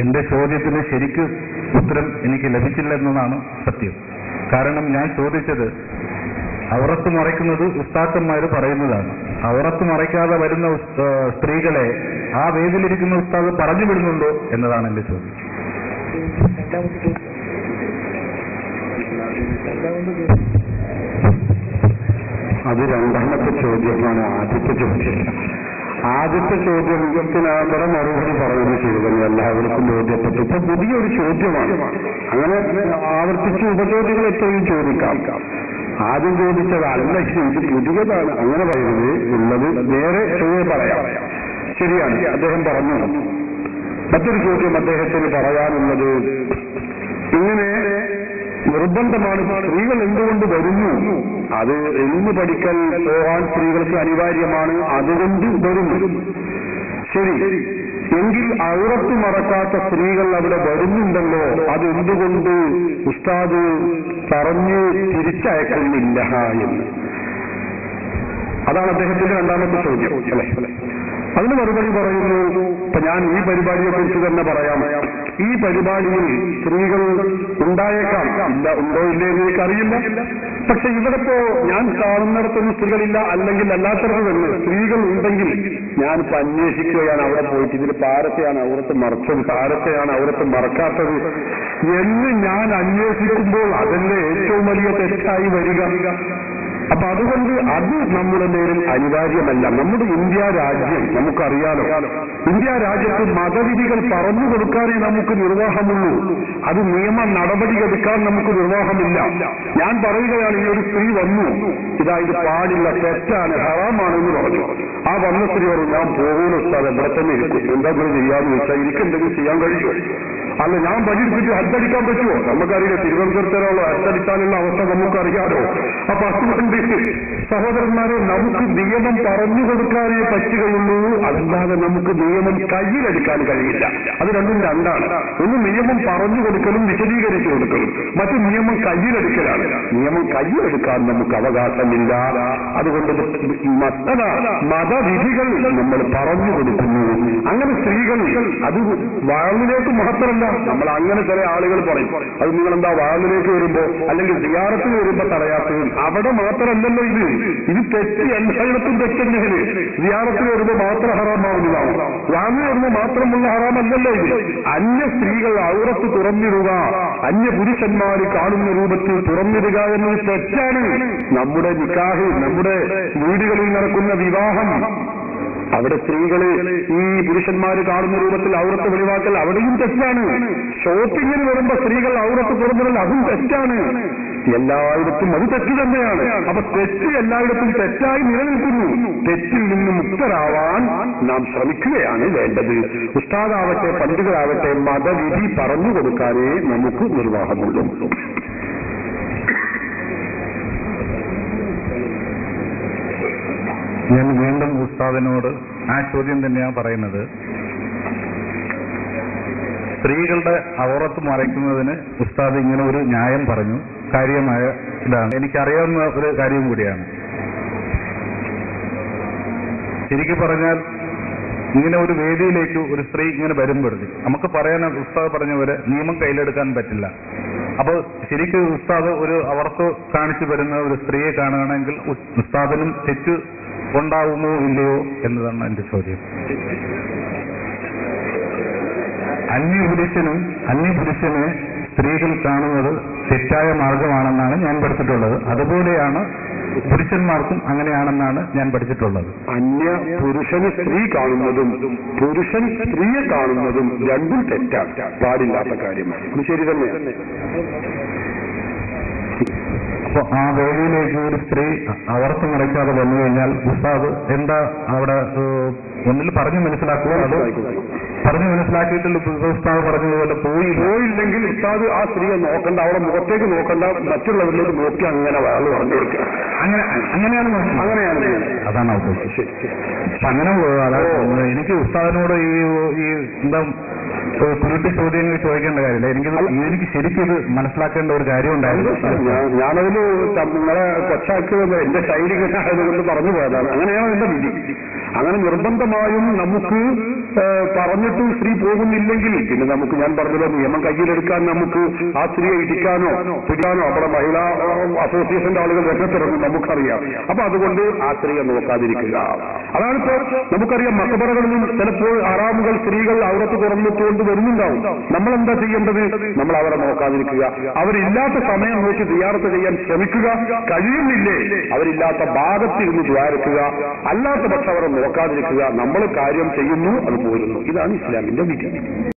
എന്റെ ചോദ്യത്തിന് ശരിക്കും ഉത്തരം എനിക്ക് ലഭിച്ചില്ലെന്നതാണ് സത്യം. കാരണം ഞാൻ ചോദിച്ചത് ഔറത്ത് മറയ്ക്കുന്നത് ഉസ്താദന്മാര് പറയുന്നതാണ്. ഔറത്ത് മറയ്ക്കാതെ വരുന്ന സ്ത്രീകളെ ആ വേദിയിലിരിക്കുന്ന ഉസ്താദ് പറഞ്ഞു വിടുന്നുണ്ടോ എന്നതാണ് എന്റെ ചോദ്യം. അത് രണ്ടാമത്തെ ചോദ്യമാണ്. ആദ്യത്തെ ചോദ്യത്തിനകത്ത് മറുപടി പറയുന്നത് ശരിതന്നെ എല്ലാവർക്കും ബോധ്യപ്പെട്ടു. ഇപ്പൊ പുതിയൊരു ചോദ്യമാണ്. അങ്ങനെ ആവർത്തിച്ച് ഉപചോദ്യങ്ങൾ എത്രയും ചോദിക്കാം. ആദ്യം ചോദിച്ചതല്ല, ഇത് പുതിയതാണ്. അങ്ങനെ പറയുന്നത് ഉള്ളത് വേറെ പറയാം. ശരിയാണ്, അദ്ദേഹം പറഞ്ഞു. മറ്റൊരു ചോദ്യം അദ്ദേഹത്തിന് പറയാനുള്ളത്, ഇങ്ങനെ നിർബന്ധമാണ്, സ്ത്രീകൾ എന്തുകൊണ്ട് വരുന്നു? അത് ഇൽമു പഠിക്കൽ പോകാൻ സ്ത്രീകൾക്ക് അനിവാര്യമാണ്, അതുകൊണ്ട് വരുന്നു. ശരി, എങ്കിൽ ഔറത്ത് മറക്കാത്ത സ്ത്രീകൾ അവിടെ വരുന്നുണ്ടല്ലോ, അതെന്തുകൊണ്ട് ഉസ്താദ് പറഞ്ഞ് തിരിച്ചയക്കുന്നില്ല എന്ന്? അതാണ് അദ്ദേഹത്തിന്റെ രണ്ടാമത്തെ ചോദ്യം അല്ലെ. അതിന് മറുപടി പറയുന്നു. ഇപ്പൊ ഞാൻ ഈ പരിപാടിയെ കുറിച്ച് തന്നെ പറയാം. ഈ പരിപാടിയിൽ സ്ത്രീകൾ ഉണ്ടായേക്കാം, ഉണ്ടോ ഇല്ലേ എന്ന് എനിക്കറിയില്ല. പക്ഷെ ഇവിടെപ്പോ ഞാൻ കാണുന്നിടത്തൊന്നും സ്ത്രീകളില്ല, അല്ലെങ്കിൽ അല്ലാത്തടത്ത് തന്നെ സ്ത്രീകൾ ഉണ്ടെങ്കിൽ ഞാനിപ്പോ അന്വേഷിക്കുകയാണ് അവിടെ പോയിട്ട്, ഇതിൽ പാരത്തെയാണ് ഔറത്ത് മറച്ചത്, പാരത്തെയാണ് ഔറത്ത് മറക്കാത്തത് എന്ന് ഞാൻ അന്വേഷിക്കുമ്പോൾ അതല്ലേ ഏറ്റവും വലിയ തെറ്റായി വരിക. അപ്പൊ അതുകൊണ്ട് അത് നമ്മുടെ മേലിൽ അനിവാര്യമല്ല. നമ്മുടെ ഇന്ത്യ രാജ്യം നമുക്കറിയാലോ, ഇന്ത്യ രാജ്യത്ത് മതവിധികൾ പറഞ്ഞു കൊടുക്കാനേ നമുക്ക് നിർവാഹമുള്ളൂ. അത് നിയമ നടപടിയെടുക്കാൻ നമുക്ക് നിർവാഹമില്ല. ഞാൻ പറയുകയാണ്, ഈ ഒരു സ്ത്രീ വന്നു, ഇത് പാടില്ല, തെറ്റാണ്, ഹറാമാണെന്ന് പറഞ്ഞു. ആ വന്ന സ്ത്രീ പറഞ്ഞു, ഞാൻ പോകുന്ന സ്ഥലം ഇവിടെ തന്നെ ഇരിക്കും, എന്തെങ്കിലും ചെയ്യാന്ന് വെച്ചാൽ എനിക്കെന്തെങ്കിലും ചെയ്യാൻ കഴിയുമോ? അല്ല, ഞാൻ പഠിച്ചിട്ട് ഹജ്ജടിക്കാൻ പറ്റുമോ? നമുക്കറിയില്ല, തിരുവനന്തപുരത്തിലുള്ള ഹജ്ജടിക്കാനുള്ള അവസ്ഥ നമുക്കറിയാലോ. അപ്പൊ അതുകൊണ്ട് സഹോദരന്മാരെ, നമുക്ക് നിയമം പറഞ്ഞു കൊടുക്കാനേ പറ്റുകയുള്ളൂ, അല്ലാതെ നമുക്ക് നിയമം കയ്യിലെടുക്കാൻ കഴിയില്ല. അത് രണ്ടും രണ്ടാണ്. ഒന്ന് നിയമം പറഞ്ഞു കൊടുക്കലും വിശദീകരിച്ചു കൊടുക്കലും, മറ്റു നിയമം കയ്യിലെടുക്കലാണ്. നിയമം കയ്യിലെടുക്കാൻ നമുക്ക് അവകാശമില്ല. അതുകൊണ്ട് മതവിധികൾ നമ്മൾ പറഞ്ഞു കൊടുക്കുന്നു. അങ്ങനെ സ്ത്രീകൾ അത് വാളിലേക്ക് മാത്രമല്ല, നമ്മൾ അങ്ങനെ ചില ആളുകൾ പറയും, അത് നിങ്ങളെന്താ വാളിലേക്ക് വരുമ്പോ അല്ലെങ്കിൽ സിയാറത്തിന് വരുമ്പോ തടയാത്തത്? അവിടെ മാത്രമല്ലല്ലോ ഇത് തെറ്റ്, എല്ലായിടത്തും തെറ്റെന്നെയാണ്. സിയാറത്തിന് വരുമ്പോ മാത്രം ഹറാമാവുന്നതാണ്, വാങ്ങി വരുമ്പോ മാത്രമുള്ള ഹറാമല്ലല്ലോ ഇത്. അന്യ സ്ത്രീകൾ ഔറത്ത് തുറന്നിടുക, അന്യ പുരുഷന്മാര് കാണുന്ന രൂപത്തിൽ തുറന്നിടുക എന്നത് തെറ്റാണ്. നമ്മുടെ നിക്കാഹ്, നമ്മുടെ വീടുകളിൽ നടക്കുന്ന വിവാഹം, അവിടെ സ്ത്രീകള് ഈ പുരുഷന്മാര് കാണുന്ന രൂപത്തിൽ ഔറത്ത് വെളിവാക്കൽ അവിടെയും തെറ്റാണ്. ഷോപ്പിങ്ങിന് വരുമ്പോ സ്ത്രീകൾ ഔറത്ത് തുറന്നിടൽ അതും തെറ്റാണ്. എല്ലായിടത്തും അത് തെറ്റ് തന്നെയാണ്. അപ്പൊ തെറ്റ് എല്ലായിടത്തും തെറ്റായി നിലനിൽക്കുന്നു. തെറ്റിൽ നിന്ന് മുക്തരാവാൻ നാം ശ്രമിക്കുകയാണ് വേണ്ടത്. ഉസ്താദാവട്ടെ പണ്ഡിതരാവട്ടെ മതവിധി പറഞ്ഞു കൊടുക്കാനേ നമുക്ക് നിർവാഹമുള്ളൂ. ഞാൻ വീണ്ടും ഉസ്താദിനോട് ആ ചോദ്യം തന്നെയാണ് പറയുന്നത്. സ്ത്രീകളുടെ ഔറത്ത് മറയ്ക്കുന്നതിന് ഉസ്താദ് ഇങ്ങനെ ഒരു ന്യായം പറഞ്ഞു, കാര്യമായ ഇതാണ്, എനിക്കറിയാവുന്ന ഒരു കാര്യം കൂടിയാണ്. ശരിക്കും പറഞ്ഞാൽ ഇങ്ങനെ ഒരു വേദിയിലേക്ക് ഒരു സ്ത്രീ ഇങ്ങനെ വരുമ്പോഴേ നമുക്ക് പറയാൻ ഉസ്താദ് പറഞ്ഞവരെ നിയമം കയ്യിലെടുക്കാൻ പറ്റില്ല. അപ്പോൾ ശരിക്കും ഉസ്താദ് ഒരു ഔറത്ത് കാണിച്ചു വരുന്ന ഒരു സ്ത്രീയെ കാണുകയാണെങ്കിൽ ഉസ്താദിനും തെറ്റ് ഉണ്ടാവുമോ ഇല്ലയോ എന്നതാണ് എന്റെ ചോദ്യം. അന്യപുരുഷനെ സ്ത്രീകൾ കാണുന്നത് തെറ്റായ മാർഗമാണെന്നാണ് ഞാൻ പഠിച്ചിട്ടുള്ളത്. അതുപോലെയാണ് പുരുഷന്മാർക്കും അങ്ങനെയാണെന്നാണ് ഞാൻ പഠിച്ചിട്ടുള്ളത്. അന്യ പുരുഷന് സ്ത്രീ കാണുന്നതും പുരുഷൻ സ്ത്രീയെ കാണുന്നതും രണ്ടും തെറ്റാണ്, പാടില്ലാത്ത കാര്യമാണ്. അത് ശരി തന്നെയാണ്. അപ്പൊ ആ വേദിയിലേക്ക് ഒരു സ്ത്രീ ഔറത്ത് മറയ്ക്കാതെ വന്നു കഴിഞ്ഞാൽ ഉസ്താദ് എന്താ അവിടെ ഒന്നിൽ പറഞ്ഞു മനസ്സിലാക്കുക, അത് പറഞ്ഞു മനസ്സിലാക്കിയിട്ടില്ല. ഉസ്താദ് പറഞ്ഞതുപോലെ പോയില്ലെങ്കിൽ ഉസ്താദ് ആ സ്ത്രീയെ നോക്കണ്ട, അവിടെ മുഖത്തേക്ക് നോക്കണ്ട, മറ്റുള്ളവരിലേക്ക് നോക്കി അങ്ങനെ വാള് പറഞ്ഞു കൊടുക്കുക. അങ്ങനെയാണ് അതാണ് ഉദ്ദേശിച്ചത്. അങ്ങനെ എനിക്ക് ഉസ്താദിനോട് ഈ എന്താ കുരുട്ടി ചോദ്യങ്ങൾ ചോദിക്കേണ്ട കാര്യമില്ല. എനിക്ക് ശരിക്കും ഇത് മനസ്സിലാക്കേണ്ട ഒരു കാര്യം ഉണ്ടായിരുന്നു. ഞാനതിന് നിങ്ങളെ കൊച്ചാക്കുന്നത് എന്റെ ശൈലികനായതുകൊണ്ട് പറഞ്ഞു പോയതാണ്. അങ്ങനെയാണ് എന്റെ വിധി. അങ്ങനെ നിർബന്ധമായും നമുക്ക് പറഞ്ഞിട്ടും സ്ത്രീ പോകുന്നില്ലെങ്കിൽ പിന്നെ നമുക്ക് ഞാൻ പറഞ്ഞല്ലോ നിയമം കയ്യിലെടുക്കാൻ നമുക്ക് ആ സ്ത്രീയെ ഇടിക്കാനോ പിടിക്കാനോ അവിടെ മഹിളാ അസോസിയേഷന്റെ ആളുകൾ രംഗത്തിറങ്ങും നമുക്കറിയാം. അപ്പൊ അതുകൊണ്ട് ആ സ്ത്രീയെ നോക്കാതിരിക്കുക. അതാണിപ്പോ നമുക്കറിയാം മക്കബറകളിലും ചിലപ്പോൾ ആറാമുകൾ സ്ത്രീകൾ അവിടത്ത് തുറന്നിട്ടുകൊണ്ട് വരുന്നുണ്ടാവും. നമ്മളെന്താ ചെയ്യേണ്ടത്? നമ്മൾ അവരെ നോക്കാതിരിക്കുക. അവരില്ലാത്ത സമയം നോക്കി സിയാറത്ത് ചെയ്യാൻ ശ്രമിക്കുക. കഴിയുന്നില്ലേ അവരില്ലാത്ത ഭാഗത്തിരുന്ന് ദ്വാരക്കുക. അല്ലാത്ത പക്ഷം അവരെ നോക്കാതിരിക്കുക. നമ്മൾ കാര്യം ചെയ്യുന്നു, അത് പോരുന്നു. ഇതാണ് ഇസ്ലാമിന്റെ വിധി.